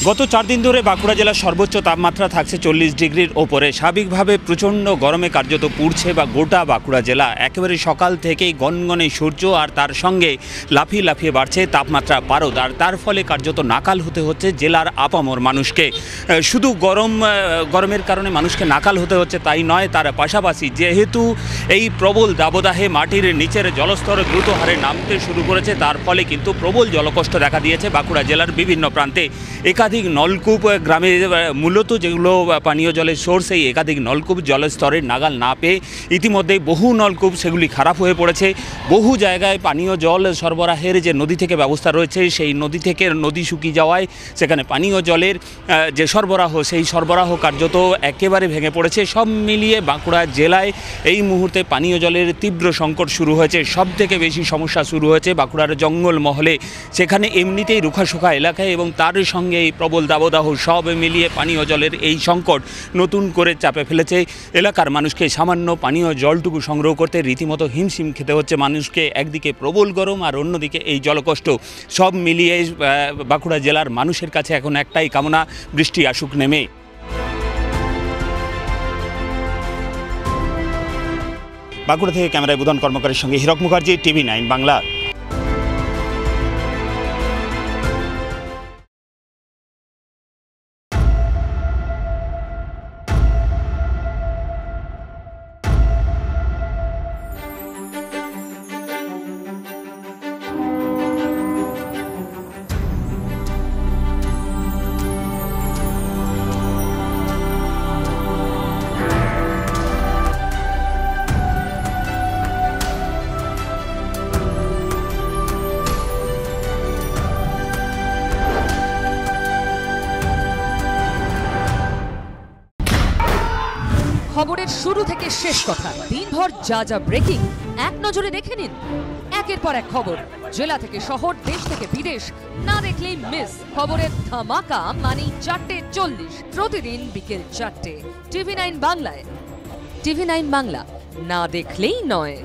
গত 4 দিন ধরে বাঁকুড়া জেলার সর্বোচ্চ তাপমাত্রা থাকছে 40 ডিগ্রির ওপরে। স্বাভাবিকভাবে প্রচণ্ড গরমে কার্যত পুড়ছে বা গোটা বাঁকুড়া জেলা। একেবারে সকাল থেকেই গনগনে সূর্য আর তার সঙ্গে লাফিয়ে লাফিয়ে বাড়ছে তাপমাত্রা পারদ, আর তার ফলে কার্যত নাকাল হতে হচ্ছে জেলার আপামর মানুষকে। শুধু গরমের কারণে মানুষকে নাকাল হতে হচ্ছে তাই নয়, তার পাশাপাশি যেহেতু এই প্রবল দাবদাহে মাটির নিচের জলস্তর দ্রুত হারে নামতে শুরু করেছে, তার ফলে কিন্তু প্রবল জলকষ্ট দেখা দিয়েছে বাঁকুড়া জেলার বিভিন্ন প্রান্তে। একাধিক নলকূপ গ্রামে মূলত যেগুলো পানীয় জলের সোর্স, এই একাধিক নলকূপ জলের স্তরের নাগাল না পেয়ে ইতিমধ্যেই বহু নলকূপ সেগুলি খারাপ হয়ে পড়েছে। বহু জায়গায় পানীয় জল সরবরাহের যে নদী থেকে ব্যবস্থা রয়েছে, সেই নদী থেকে নদী শুকিয়ে যাওয়ায় সেখানে পানীয় জলের যে সরবরাহ, সেই সরবরাহ কার্যত একেবারে ভেঙে পড়েছে। সব মিলিয়ে বাঁকুড়া জেলায় এই মুহূর্তে পানীয় জলের তীব্র সংকট শুরু হয়েছে। সব থেকে বেশি সমস্যা শুরু হয়েছে বাঁকুড়ার জঙ্গলমহলে। সেখানে এমনিতেই রুখাসুখা এলাকায় এবং তার সঙ্গে এই প্রবল দাবদাহ সব মিলিয়ে পানীয় জলের এই সংকট নতুন করে চাপে ফেলেছে এলাকার মানুষকে। সামান্য পানীয় জলটুকু সংগ্রহ করতে রীতিমতো হিমশিম খেতে হচ্ছে মানুষকে। একদিকে প্রবল গরম আর অন্যদিকে এই জলকষ্ট। সব মিলিয়ে বাঁকুড়া জেলার মানুষের কাছে এখন একটাই কামনা, বৃষ্টি আসুক নেমে। বাঁকুড়া থেকে ক্যামেরায় বুধন কর্মকারের সঙ্গে হীরক মুখার্জি, TV9 বাংলা। খবরের শুরু থেকে শেষ কথা, দিনভর যা যা ব্রেকিং এক নজরে দেখে নিন। একের পর এক খবর, জেলা থেকে শহর, দেশ থেকে বিদেশ, না দেখলেই মিস। খবরের ধামাকা মানেই 4:40, প্রতিদিন বিকেল 4টে, TV9 বাংলায়। TV9 বাংলা, না দেখলেই নয়।